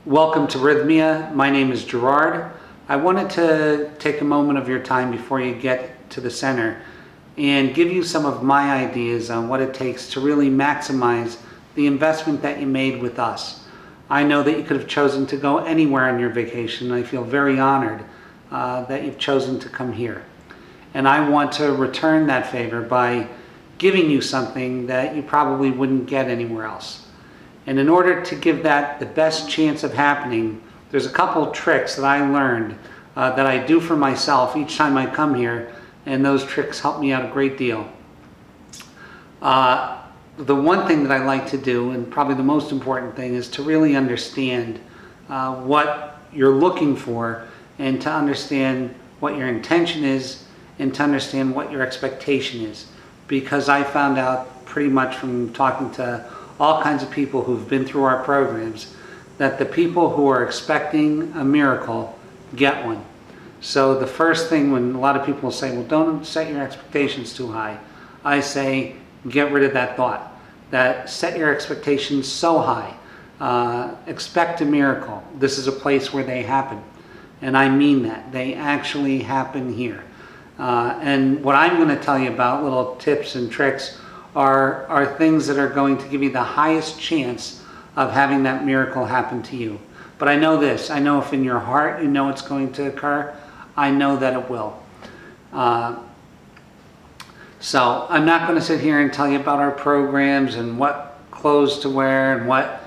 Welcome to Rythmia. My name is Gerard. I wanted to take a moment of your time before you get to the center and give you some of my ideas on what it takes to really maximize the investment that you made with us. I know that you could have chosen to go anywhere on your vacation. I feel very honored that you've chosen to come here. And I want to return that favor by giving you something that you probably wouldn't get anywhere else. And in order to give that the best chance of happening, there's a couple tricks that I learned that I do for myself each time I come here, and those tricks help me out a great deal. The one thing that I like to do, and probably the most important thing, is to really understand what you're looking for, and to understand what your intention is, and to understand what your expectation is. Because I found out pretty much from talking to all kinds of people who've been through our programs that the people who are expecting a miracle get one. So the first thing, when a lot of people say, well, don't set your expectations too high, I say get rid of that thought. That set your expectations so high. Expect a miracle. This is a place where they happen. And I mean that. They actually happen here. And what I'm going to tell you about, little tips and tricks, are things that are going to give you the highest chance of having that miracle happen to you. But I know this. I know if in your heart you know it's going to occur, I know that it will. So I'm not going to sit here and tell you about our programs and what clothes to wear and what,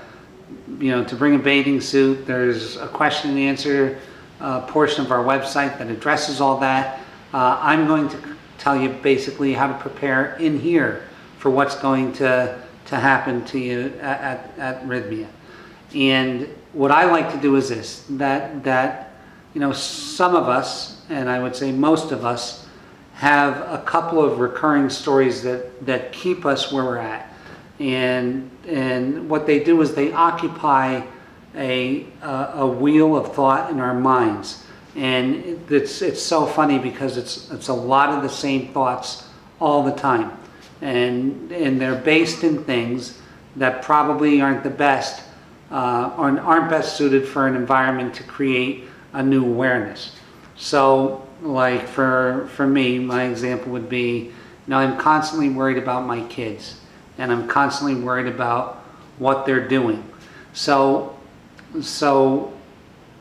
to bring a bathing suit. There's a question and answer portion of our website that addresses all that. I'm going to tell you basically how to prepare in here for what's going to happen to you at Rythmia. And what I like to do is this, that some of us, and I would say most of us, have a couple of recurring stories that keep us where we're at. And what they do is they occupy a wheel of thought in our minds. And it's so funny because it's a lot of the same thoughts all the time. And they're based in things that probably aren't the best, or aren't best suited for an environment to create a new awareness. So, like for me, my example would be, I'm constantly worried about my kids, and I'm constantly worried about what they're doing. So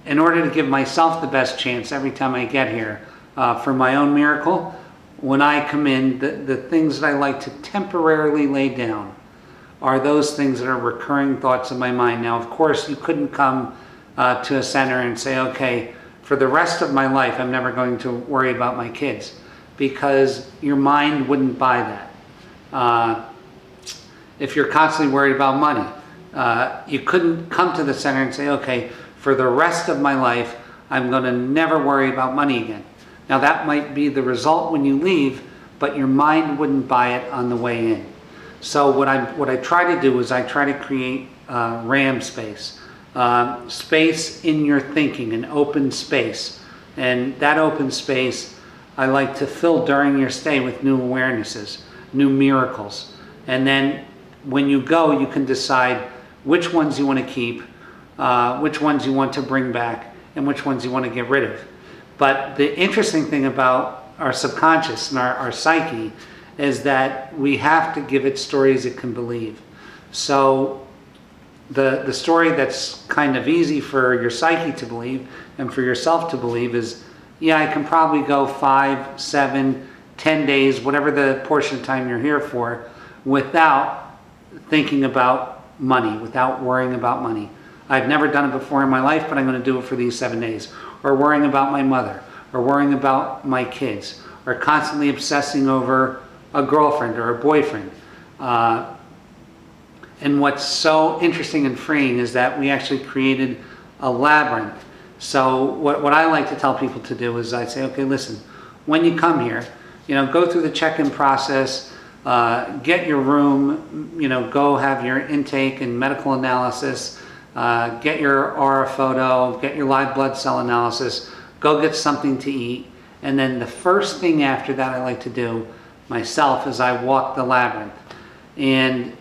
in order to give myself the best chance every time I get here for my own miracle, when I come in, the things that I like to temporarily lay down are those things that are recurring thoughts in my mind. Now, of course, you couldn't come to a center and say, okay, for the rest of my life, I'm never going to worry about my kids, because your mind wouldn't buy that. If you're constantly worried about money, you couldn't come to the center and say, okay, for the rest of my life, I'm going to never worry about money again. Now that might be the result when you leave, but your mind wouldn't buy it on the way in. So what I try to do is I try to create RAM space. Space in your thinking, an open space. And that open space I like to fill during your stay with new awarenesses, new miracles. And then when you go, you can decide which ones you want to keep, which ones you want to bring back, and which ones you want to get rid of. But the interesting thing about our subconscious and our psyche is that we have to give it stories it can believe. So the story that's kind of easy for your psyche to believe and for yourself to believe is, yeah, I can probably go 5, 7, 10 days, whatever the portion of time you're here for, without thinking about money, without worrying about money. I've never done it before in my life, but I'm going to do it for these 7 days. Or worrying about my mother, or worrying about my kids, or constantly obsessing over a girlfriend or a boyfriend. And what's so interesting and freeing is that we actually created a labyrinth. So what I like to tell people to do is I say, okay, listen, when you come here, go through the check-in process, get your room, go have your intake and medical analysis, get your aura photo, get your live blood cell analysis, go get something to eat. And then the first thing after that I like to do myself is I walk the labyrinth. And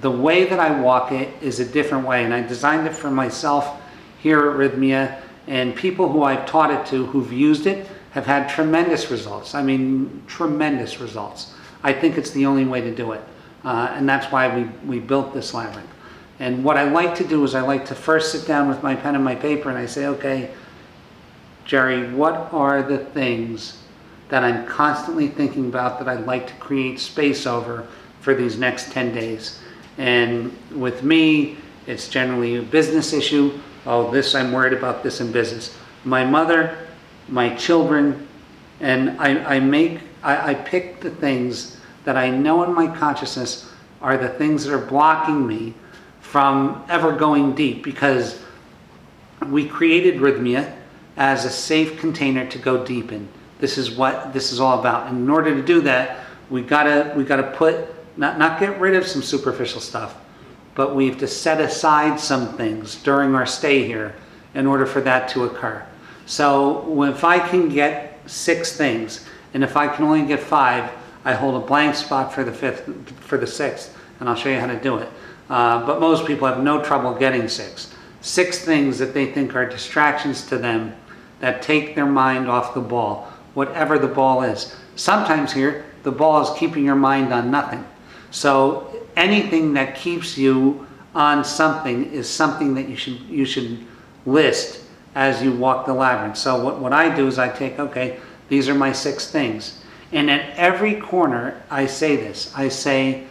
the way that I walk it is a different way, and I designed it for myself here at Rythmia, and people who I've taught it to who've used it have had tremendous results. I mean, tremendous results. I think it's the only way to do it, and that's why we built this labyrinth. And what I like to do is I like to first sit down with my pen and my paper and I say, okay, Jerry, what are the things that I'm constantly thinking about that I'd like to create space over for these next 10 days? And with me, it's generally a business issue. Oh, this, I'm worried about this in business. My mother, my children, and I pick the things that I know in my consciousness are the things that are blocking me from ever going deep, because we created Rythmia as a safe container to go deep in. This is what this is all about. And in order to do that, we gotta put, not get rid of some superficial stuff, but we have to set aside some things during our stay here in order for that to occur. So if I can get 6 things, and if I can only get 5, I hold a blank spot for the 6th, and I'll show you how to do it. But most people have no trouble getting 6. 6 things that they think are distractions to them that take their mind off the ball, whatever the ball is. Sometimes here, the ball is keeping your mind on nothing. So anything that keeps you on something is something that you should list as you walk the labyrinth. So what I do is I take, okay, these are my 6 things. And at every corner, I say this. I say,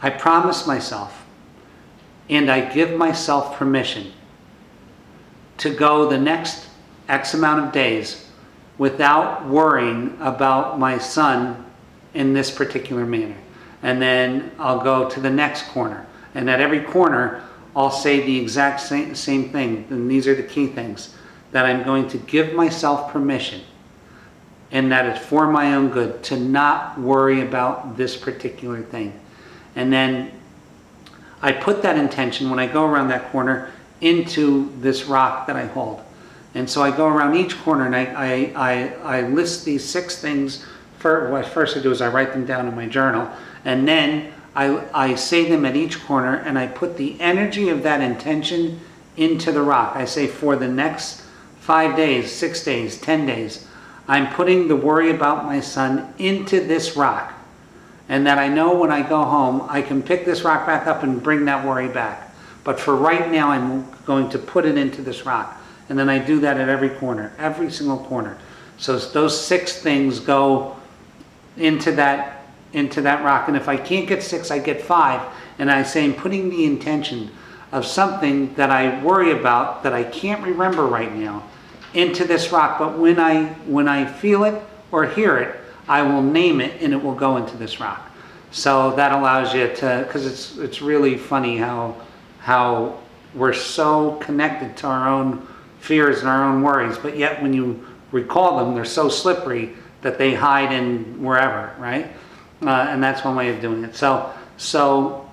I promise myself, and I give myself permission to go the next X amount of days without worrying about my son in this particular manner. And then I'll go to the next corner. And at every corner, I'll say the exact same thing. And these are the key things. That I'm going to give myself permission, and that it's for my own good, to not worry about this particular thing. And then I put that intention when I go around that corner into this rock that I hold. And so I go around each corner and I list these 6 things. What first I do is I write them down in my journal, and then I say them at each corner, and I put the energy of that intention into the rock. I say, for the next 5 days, 6 days, 10 days, I'm putting the worry about my son into this rock. And that I know when I go home, I can pick this rock back up and bring that worry back. But for right now, I'm going to put it into this rock. And then I do that at every corner, every single corner. So those 6 things go into that rock. And if I can't get 6, I get 5. And I say I'm putting the intention of something that I worry about that I can't remember right now into this rock. But when I feel it or hear it, I will name it, and it will go into this rock. So that allows you to, because it's really funny how we're so connected to our own fears and our own worries, but yet when you recall them, they're so slippery that they hide in wherever, right? And that's one way of doing it. So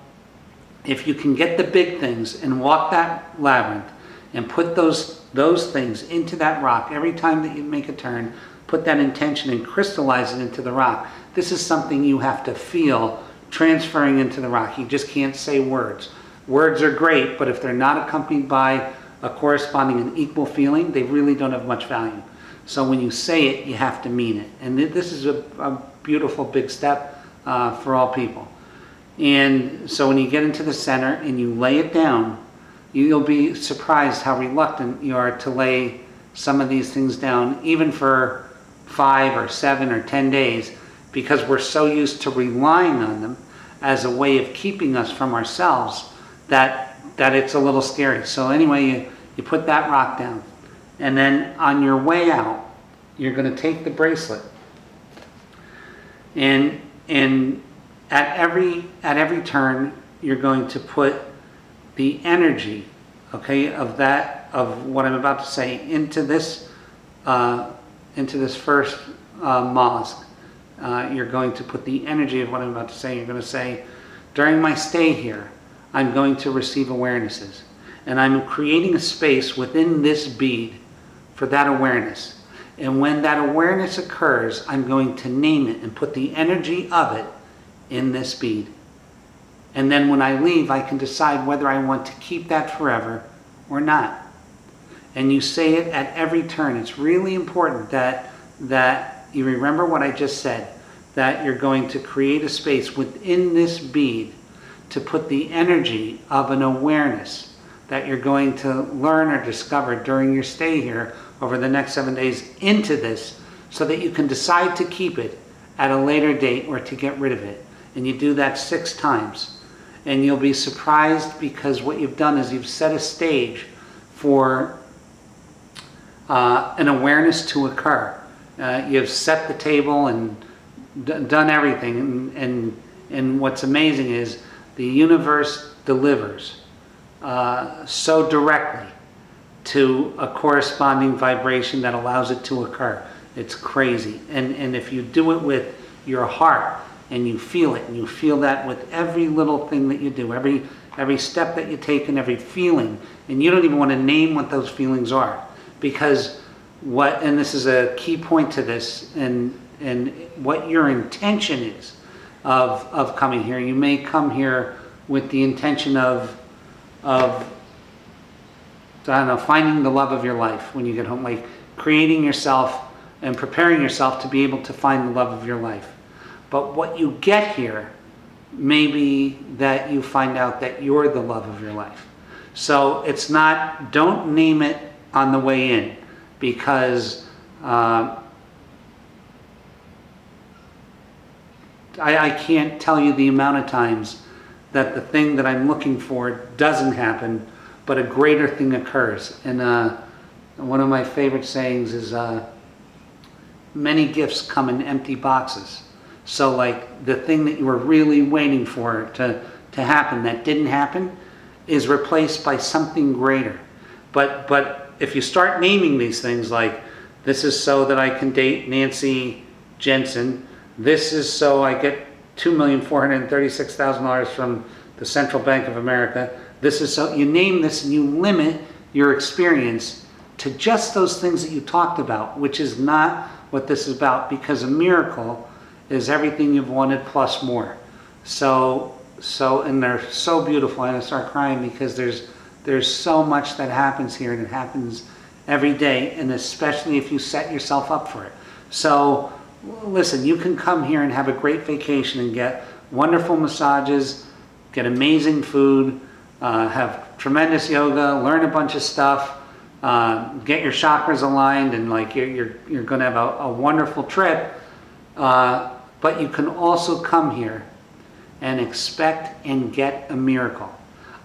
if you can get the big things and walk that labyrinth and put those things into that rock every time that you make a turn, put that intention and crystallize it into the rock. This is something you have to feel transferring into the rock. You just can't say words. Words are great, but if they're not accompanied by a corresponding and equal feeling, they really don't have much value. So when you say it, you have to mean it. And this is a beautiful big step for all people. And so when you get into the center and you lay it down, you'll be surprised how reluctant you are to lay some of these things down, even for 5 or 7 or 10 days, because we're so used to relying on them as a way of keeping us from ourselves that it's a little scary. So anyway, you put that rock down, and then on your way out, you're going to take the bracelet, and at every turn, you're going to put the energy, okay, of what I'm about to say into this first mollusk. You're going to put the energy of what I'm about to say. You're going to say, during my stay here, I'm going to receive awarenesses. And I'm creating a space within this bead for that awareness. And when that awareness occurs, I'm going to name it and put the energy of it in this bead. And then when I leave, I can decide whether I want to keep that forever or not. And you say it at every turn. It's really important that you remember what I just said, that you're going to create a space within this bead to put the energy of an awareness that you're going to learn or discover during your stay here over the next 7 days into this, so that you can decide to keep it at a later date or to get rid of it. And you do that 6 times. And you'll be surprised, because what you've done is you've set a stage for an awareness to occur. You've set the table and done everything. And what's amazing is the universe delivers so directly to a corresponding vibration that allows it to occur. It's crazy. And if you do it with your heart and you feel it, and you feel that with every little thing that you do, every step that you take and every feeling, and you don't even want to name what those feelings are, because and this is a key point to this, and what your intention is of coming here. You may come here with the intention of I don't know, finding the love of your life when you get home, like creating yourself and preparing yourself to be able to find the love of your life. But what you get here may be that you find out that you're the love of your life. So it's not, don't name it on the way in, because I can't tell you the amount of times that the thing that I'm looking for doesn't happen, but a greater thing occurs. And one of my favorite sayings is, many gifts come in empty boxes. So like the thing that you were really waiting for to happen that didn't happen is replaced by something greater. But if you start naming these things, like, this is so that I can date Nancy Jensen, this is so I get $2,436,000 from the Central Bank of America, this is so, you name this and you limit your experience to just those things that you talked about, which is not what this is about, because a miracle is everything you've wanted plus more. So and they're so beautiful. I'm gonna start crying, because there's so much that happens here, and it happens every day, and especially if you set yourself up for it. So listen, you can come here and have a great vacation and get wonderful massages, get amazing food, have tremendous yoga, learn a bunch of stuff, get your chakras aligned, and like you're going to have a wonderful trip. But you can also come here and expect and get a miracle.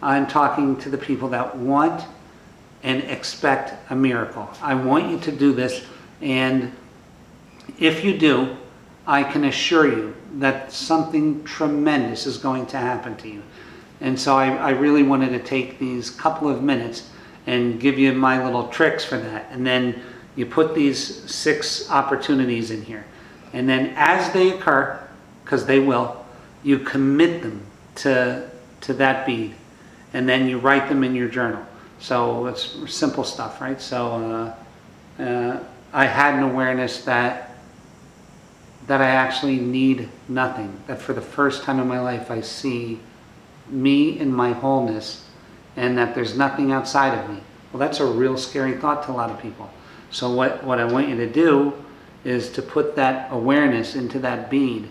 I'm talking to the people that want and expect a miracle. I want you to do this, and if you do, I can assure you that something tremendous is going to happen to you. And so I really wanted to take these couple of minutes and give you my little tricks for that. And then you put these 6 opportunities in here. And then as they occur, because they will, you commit them to that bead. And then you write them in your journal. So it's simple stuff, right? So I had an awareness that I actually need nothing. That for the first time in my life, I see me in my wholeness, and that there's nothing outside of me. Well, that's a real scary thought to a lot of people. So what I want you to do is to put that awareness into that bead,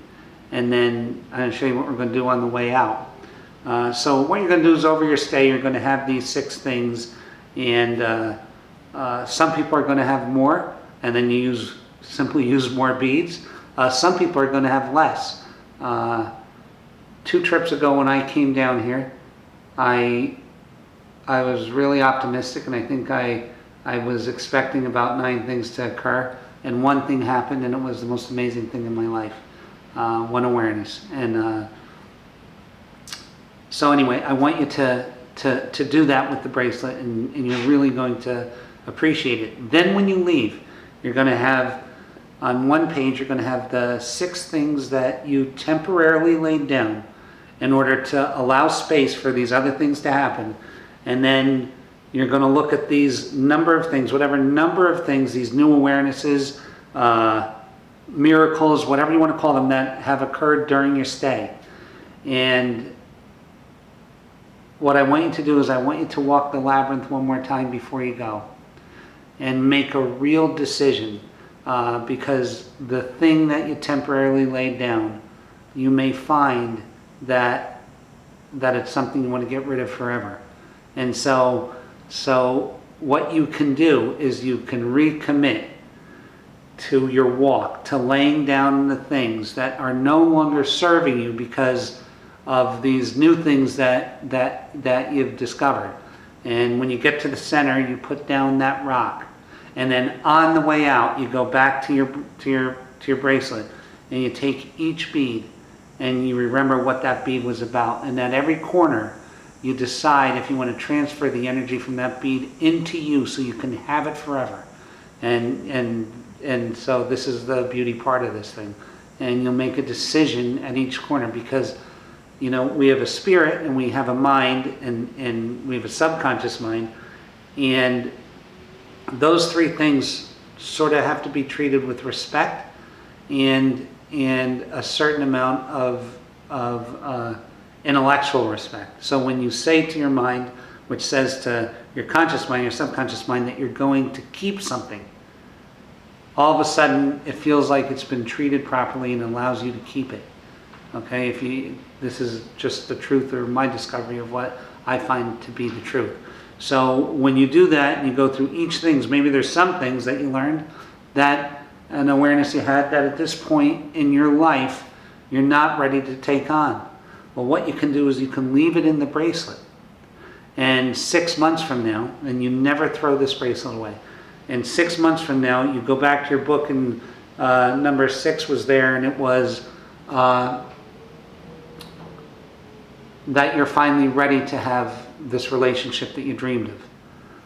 and then I'm going to show you what we're going to do on the way out. So what you're going to do is, over your stay, you're going to have these 6 things, and some people are going to have more, and then you simply use more beads. Some people are going to have less. 2 trips ago when I came down here, I was really optimistic, and I think I was expecting about 9 things to occur, and 1 thing happened, and it was the most amazing thing in my life. 1 awareness. And so anyway, I want you to do that with the bracelet, and you're really going to appreciate it. Then when you leave, you're going to have, on 1 page, you're going to have the 6 things that you temporarily laid down in order to allow space for these other things to happen. And then you're going to look at these number of things, whatever number of things, these new awarenesses, miracles, whatever you want to call them, that have occurred during your stay. And what I want you to do is I want you to walk the labyrinth one more time before you go and make a real decision, because the thing that you temporarily laid down, you may find that it's something you want to get rid of forever. And so what you can do is you can recommit to your walk, to laying down the things that are no longer serving you because of these new things that you've discovered. And when you get to the center, you put down that rock, and then on the way out, you go back to your bracelet, and you take each bead, and you remember what that bead was about. And at every corner, you decide if you want to transfer the energy from that bead into you, so you can have it forever. And so this is the beauty part of this thing. And you'll make a decision at each corner, because we have a spirit, and we have a mind, and we have a subconscious mind, and those three things sort of have to be treated with respect and a certain amount of intellectual respect. So when you say to your mind, which says to your conscious mind, your subconscious mind, that you're going to keep something, all of a sudden it feels like it's been treated properly and allows you to keep it. Okay, this is just the truth, or my discovery of what I find to be the truth. So when you do that and you go through each things, maybe there's some things that you learned, that an awareness you had, that at this point in your life you're not ready to take on. Well, what you can do is you can leave it in the bracelet, and 6 months from now, and you never throw this bracelet away, and 6 months from now you go back to your book, and number 6 was there, and it was that you're finally ready to have this relationship that you dreamed of.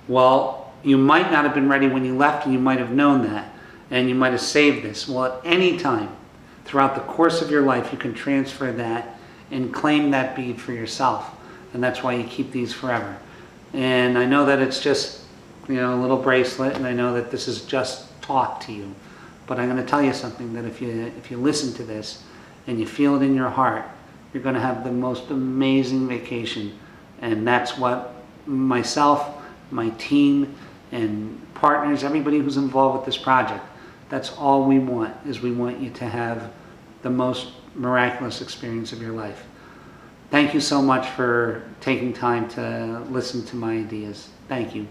Well, you might not have been ready when you left, and you might have known that, and you might have saved this. Well, at any time throughout the course of your life, you can transfer that and claim that bead for yourself. And that's why you keep these forever. And I know that it's just a little bracelet, and I know that this is just talk to you, but I'm going to tell you something, that if you listen to this and you feel it in your heart, you're going to have the most amazing vacation. And that's what myself, my team, and partners, everybody who's involved with this project, that's all we want, is we want you to have the most miraculous experience of your life. Thank you so much for taking time to listen to my ideas. Thank you.